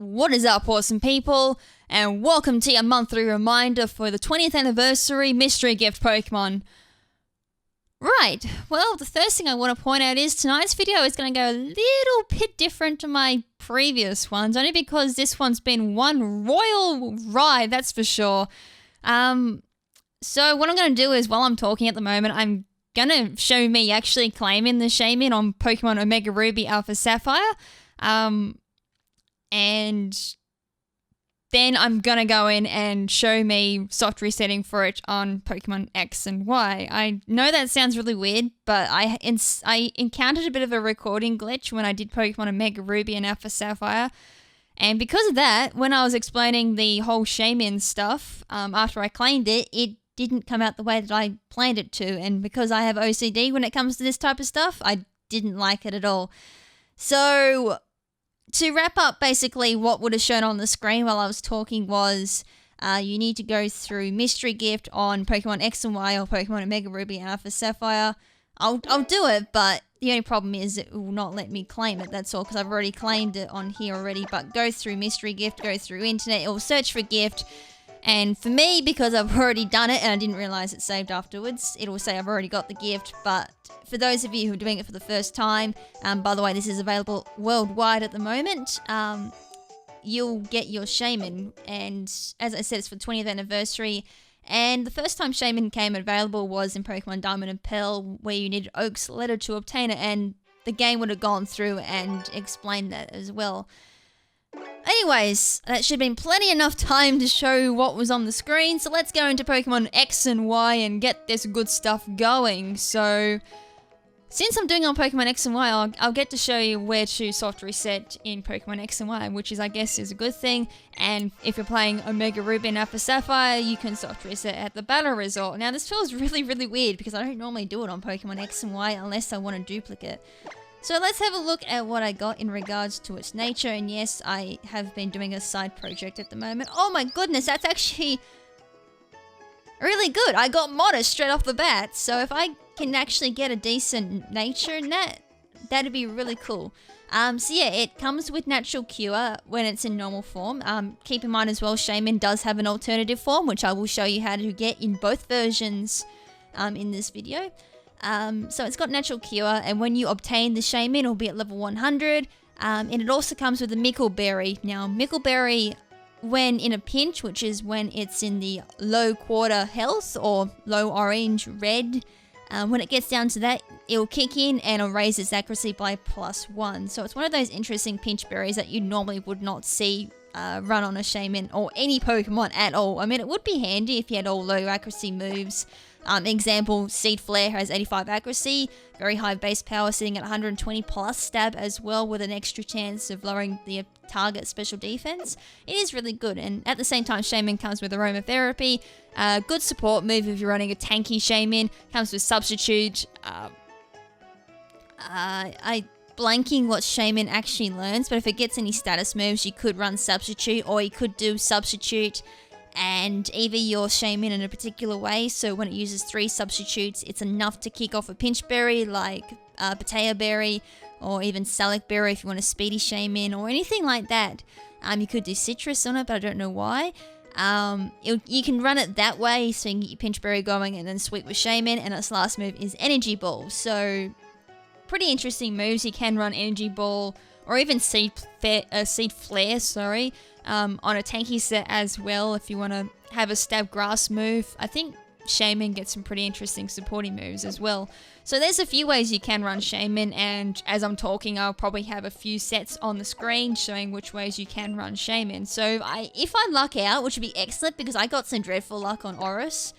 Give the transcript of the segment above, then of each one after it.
What is up, awesome people, and welcome to your monthly reminder for the 20th anniversary mystery gift Pokemon. Right, well, the first thing I want to point out is tonight's video is going to go a little bit different to my previous ones, only because this one's been one royal ride, that's for sure. So what I'm going to do is, while I'm talking at the moment, I'm going to show me actually claiming the Shaymin on Pokemon Omega Ruby Alpha Sapphire. And then I'm going to go in and show me soft resetting for it on Pokemon X and Y. I know that sounds really weird, but I encountered a bit of a recording glitch when I did Pokemon Omega Ruby and Alpha Sapphire. And because of that, when I was explaining the whole Shaymin stuff, after I claimed it, it didn't come out the way that I planned it to. And because I have OCD when it comes to this type of stuff, I didn't like it at all. So to wrap up, basically what would have shown on the screen while I was talking was you need to go through Mystery Gift on Pokemon X and Y or Pokemon Omega Ruby and Alpha Sapphire. I'll do it, but the only problem is it will not let me claim it, that's all, because I've already claimed it on here already. But go through Mystery Gift, go through Internet, it will search for gift. And for me, because I've already done it and I didn't realize it saved afterwards, it will say I've already got the gift. But for those of you who are doing it for the first time, by the way, this is available worldwide at the moment, you'll get your Shaymin. And as I said, it's for the 20th anniversary. And the first time Shaymin came available was in Pokemon Diamond and Pearl, where you needed Oak's letter to obtain it. And the game would have gone through and explained that as well. Anyways, that should have been plenty enough time to show what was on the screen, so let's go into Pokemon X and Y and get this good stuff going. So, since I'm doing it on Pokemon X and Y, I'll get to show you where to soft reset in Pokemon X and Y, which is, I guess, is a good thing. And if you're playing Omega Ruby and Alpha Sapphire, you can soft reset at the Battle Resort. Now, this feels really, really weird because I don't normally do it on Pokemon X and Y unless I want a duplicate. So let's have a look at what I got in regards to its nature, and yes, I have been doing a side project at the moment. Oh my goodness, that's actually really good. I got Modest straight off the bat, so if I can actually get a decent nature in that, that'd be really cool. So yeah, it comes with Natural Cure when it's in normal form. Keep in mind as well, Shaymin does have an alternative form, which I will show you how to get in both versions in this video. So it's got Natural Cure, and when you obtain the Shaymin, it'll be at level 100, and it also comes with a Mickleberry. Now, Mickleberry, when in a pinch, which is when it's in the low quarter health, or low orange, red, when it gets down to that, it'll kick in and it'll raise its accuracy by +1. So it's one of those interesting pinch berries that you normally would not see run on a Shaymin, or any Pokemon at all. I mean, it would be handy if you had all low accuracy moves. Example, Seed Flare has 85 accuracy, very high base power, sitting at 120 plus stab as well, with an extra chance of lowering the target special defense. It is really good, and at the same time, Shaymin comes with Aromatherapy, good support move if you're running a tanky Shaymin, comes with Substitute. I blanking what Shaymin actually learns, but if it gets any status moves, you could run Substitute, or you could do Substitute and either your Shaymin in a particular way, so when it uses 3 substitutes, it's enough to kick off a pinch berry like Potato Berry, or even Salic Berry if you want a speedy Shaymin, or anything like that. You could do Citrus on it, but I don't know why. You can run it that way, so you can get your pinch berry going and then sweep with Shaymin, and its last move is Energy Ball. So, pretty interesting moves. You can run Energy Ball, or even Seed Flare, sorry, on a tanky set as well if you want to have a Stab Grass move. I think Shaymin gets some pretty interesting supporting moves as well. So there's a few ways you can run Shaymin, and as I'm talking, I'll probably have a few sets on the screen showing which ways you can run Shaymin. So if I luck out, which would be excellent because I got some dreadful luck on Oris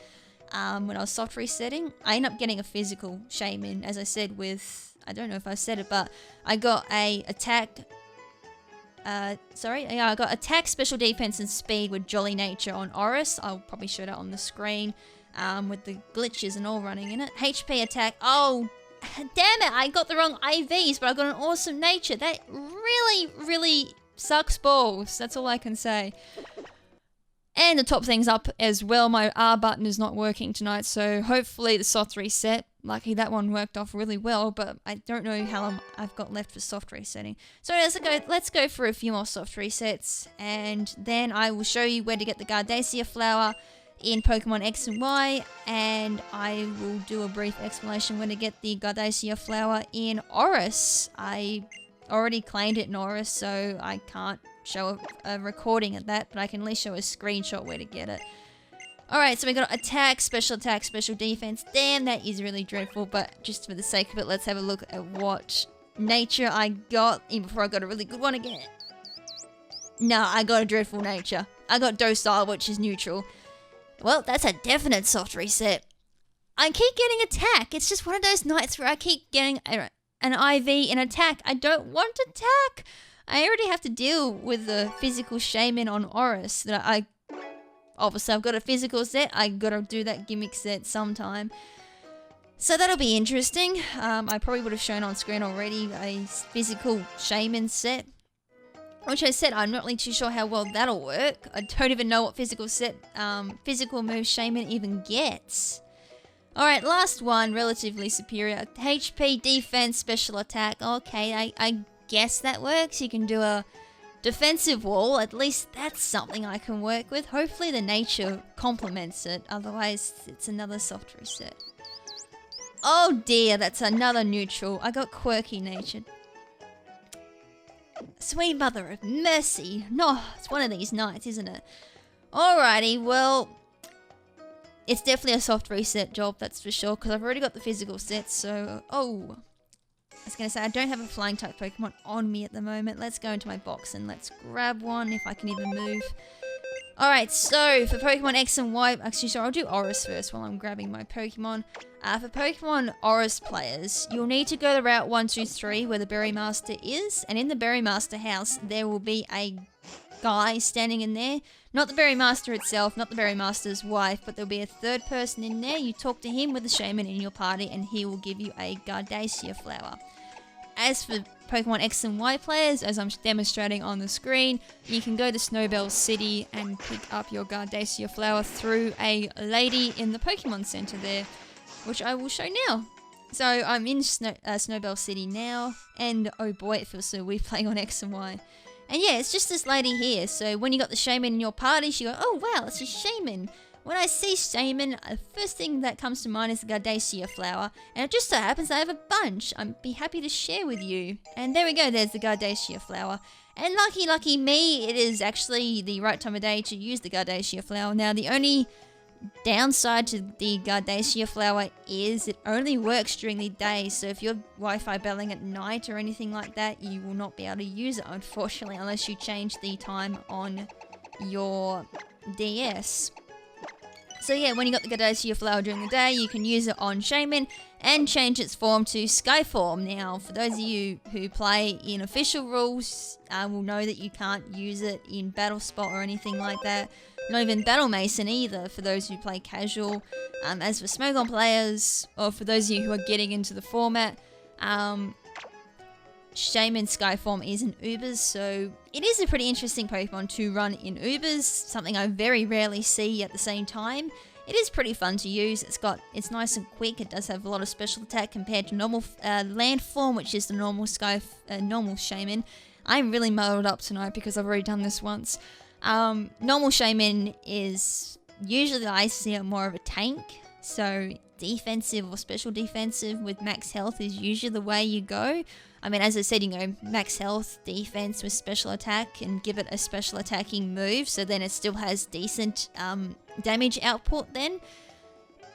when I was soft resetting, I ended up getting a physical Shaymin, as I said, with, I don't know if I said it, but I got a attack, I got attack, special defense, and speed with Jolly Nature on Oris. I'll probably show that on the screen, with the glitches and all running in it. HP attack, oh, damn it, I got the wrong IVs, but I got an awesome nature. That really, really sucks balls. That's all I can say. And to top things up as well, my R button is not working tonight, so hopefully the soft reset, lucky that one worked off really well, but I don't know how long I've got left for soft resetting. So let's go for a few more soft resets, and then I will show you where to get the Gardacia flower in Pokemon X and Y, and I will do a brief explanation when to get the Gardacia flower in Oris. I already claimed it in Oris, so I can't show a recording of that, but I can at least show a screenshot where to get it. Alright, so we got attack, special defense. Damn, that is really dreadful, but just for the sake of it, let's have a look at what nature I got even before I got a really good one again. No, I got a dreadful nature. I got docile, which is neutral. Well, that's a definite soft reset. I keep getting attack. It's just one of those nights where I keep getting an IV in attack. I don't want attack. I already have to deal with the physical shaman on Oris. Obviously, I've got a physical set. I gotta do that gimmick set sometime. So that'll be interesting. I probably would have shown on screen already a physical shaman set. Which I said, I'm not really too sure how well that'll work. I don't even know what physical move shaman even gets. Alright, last one, relatively superior. HP, defense, special attack. Okay, I guess that works. You can do a defensive wall. At least that's something I can work with. Hopefully the nature complements it. Otherwise, it's another soft reset. Oh dear, that's another neutral. I got quirky nature. Sweet mother of mercy. No, it's one of these nights, isn't it? Alrighty, well, it's definitely a soft reset job, that's for sure, because I've already got the physical set, so... Oh, I was going to say, I don't have a flying type Pokemon on me at the moment. Let's go into my box and let's grab one, if I can even move. Alright, so for Pokemon X and Y... Actually, sorry, I'll do Oris first while I'm grabbing my Pokemon. For Pokemon Oris players, you'll need to go to Route 123 where the Berry Master is, and in the Berry Master house, there will be a guy standing in there. Not the Berry Master itself, not the Berry Master's wife, but there'll be a third person in there. You talk to him with the shaman in your party, and he will give you a Gardacia flower. As for Pokemon X and Y players, as I'm demonstrating on the screen, you can go to Snowbell City and pick up your Gardacia flower through a lady in the Pokemon Center there, which I will show now. So I'm in Snowbell City now, and oh boy, it feels so weird playing on X and Y. And yeah, it's just this lady here, so when you got the shaman in your party, she goes, oh wow, it's a shaman. When I see shaman, the first thing that comes to mind is the Gardacia flower, and it just so happens I have a bunch. I'd be happy to share with you. And there we go, there's the Gardacia flower. And lucky me, it is actually the right time of day to use the Gardacia flower. Now, the only downside to the Gardacia flower is it only works during the day, so if you're Wi-Fi belling at night or anything like that, you will not be able to use it, unfortunately, unless you change the time on your DS. So yeah, when you got the Gardacia flower during the day, you can use it on Shaman and change its form to Skyform. Now, for those of you who play in official rules, will know that you can't use it in Battle Spot or anything like that. Not even Battle Mason either, for those who play casual. As for Smogon players, or for those of you who are getting into the format, Shaman Skyform is in Ubers, so it is a pretty interesting Pokemon to run in Ubers, something I very rarely see at the same time. It is pretty fun to use. It's nice and quick. It does have a lot of special attack compared to normal Landform, which is the normal normal Shaman. I'm really muddled up tonight because I've already done this once. Normal Shaman is usually, I see it more of a tank, so defensive or special defensive with max health is usually the way you go. I mean, as I said, you know, max health, defense with special attack, and give it a special attacking move, so then it still has decent damage output then.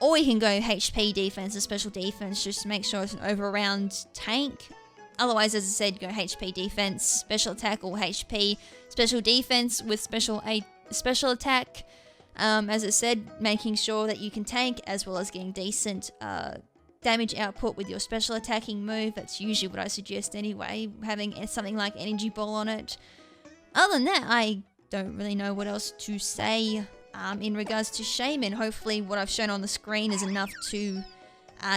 Or you can go HP defense and special defense just to make sure it's an over-round tank. Otherwise, as I said, go HP defense, special attack, or HP special defense with special attack. As I said, making sure that you can tank as well as getting decent damage output with your special attacking move. That's usually what I suggest anyway, having something like Energy Ball on it. Other than that, I don't really know what else to say in regards to Shaman. Hopefully what I've shown on the screen is enough to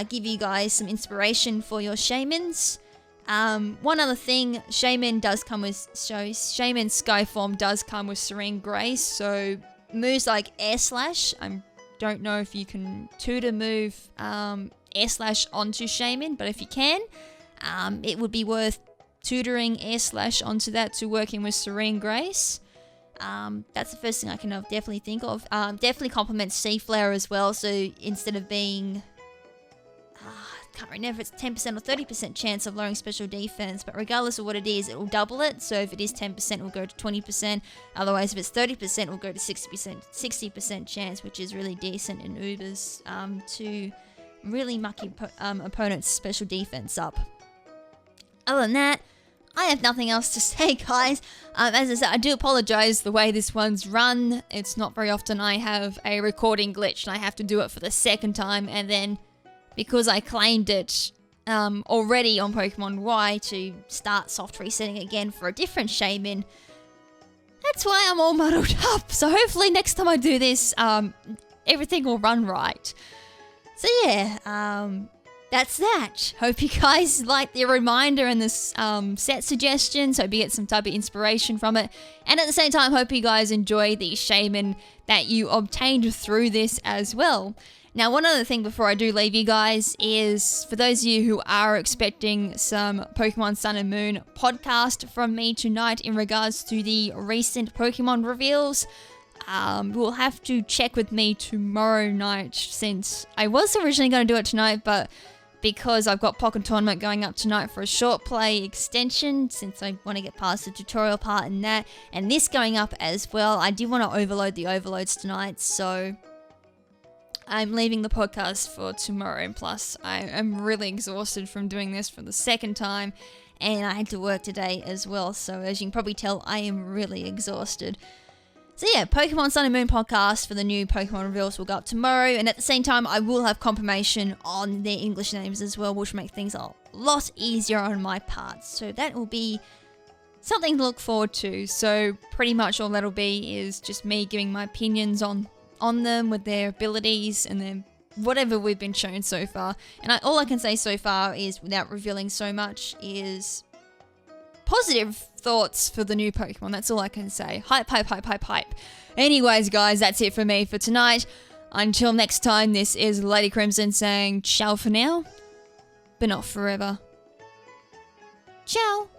give you guys some inspiration for your Shamans. One other thing, Shaman Skyform does come with Serene Grace, so moves like Air Slash. I don't know if you can tutor move Air Slash onto Shaman, but if you can, it would be worth tutoring Air Slash onto that to working with Serene Grace. That's the first thing I can definitely think of. Definitely complements Sea Flare as well, so instead of being... I can't remember if it's 10% or 30% chance of lowering special defense, but regardless of what it is, it will double it. So if it is 10%, it will go to 20%. Otherwise, if it's 30%, it will go to 60% chance, which is really decent in Ubers to really muck your opponent's special defense up. Other than that, I have nothing else to say, guys. As I said, I do apologize the way this one's run. It's not very often I have a recording glitch and I have to do it for the second time, and then because I claimed it already on Pokemon Y to start soft resetting again for a different Shaman, that's why I'm all muddled up. So hopefully next time I do this, everything will run right. So yeah, that's that. Hope you guys like the reminder and this set suggestions. Hope you get some type of inspiration from it. And at the same time, hope you guys enjoy the Shaman that you obtained through this as well. Now, one other thing before I do leave you guys is, for those of you who are expecting some Pokemon Sun and Moon podcast from me tonight in regards to the recent Pokemon reveals, we'll have to check with me tomorrow night, since I was originally going to do it tonight, but because I've got Pokken Tournament going up tonight for a short play extension, since I want to get past the tutorial part and that, and this going up as well, I did want to overload the overloads tonight, so I'm leaving the podcast for tomorrow, and plus I am really exhausted from doing this for the second time, and I had to work today as well, so as you can probably tell, I am really exhausted. So yeah, Pokemon Sun and Moon podcast for the new Pokemon reveals will go up tomorrow, and at the same time I will have confirmation on their English names as well, which will make things a lot easier on my part, so that will be something to look forward to. So pretty much all that'll be is just me giving my opinions on them with their abilities and then whatever we've been shown so far. And all I can say so far is, without revealing so much, is positive thoughts for the new Pokemon. That's all I can say. Hype, hype, hype, hype, hype. Anyways, guys, that's it for me for tonight. Until next time, this is Lady Crimson saying ciao for now, but not forever. Ciao.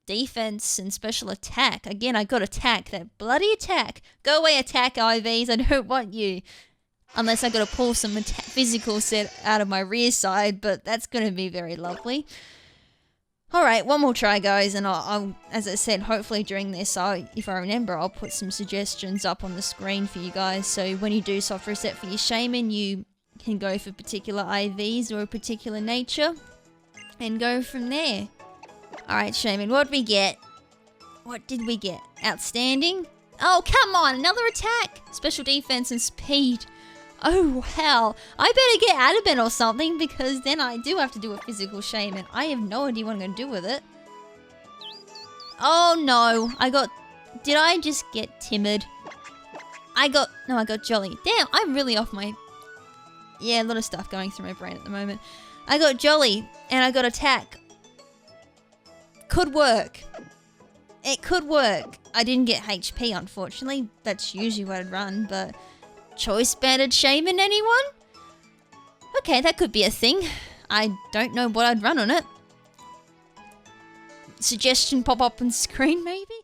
Defense and special attack. Again, I got attack. That bloody attack. Go away, attack IVs. I don't want you. Unless I got to pull some physical set out of my rear side, but that's going to be very lovely. Alright, one more try, guys, and I'll, as I said, hopefully during this, if I remember, I'll put some suggestions up on the screen for you guys, so when you do soft reset for your Shaman, you can go for particular IVs or a particular nature, and go from there. Alright, Shaman, what did we get? What did we get? Outstanding? Oh, come on, another attack! Special defense and speed. Oh, hell. I better get Adamant or something, because then I do have to do a physical Shaman. I have no idea what I'm going to do with it. Oh, no. Did I just get timid? No, I got jolly. Damn, I'm really off my... Yeah, a lot of stuff going through my brain at the moment. I got jolly, and I got attack. Could work. It could work. I didn't get HP, unfortunately. That's usually what I'd run, but... Choice banded Shaman, anyone? Okay, that could be a thing. I don't know what I'd run on it. Suggestion pop up on screen, maybe?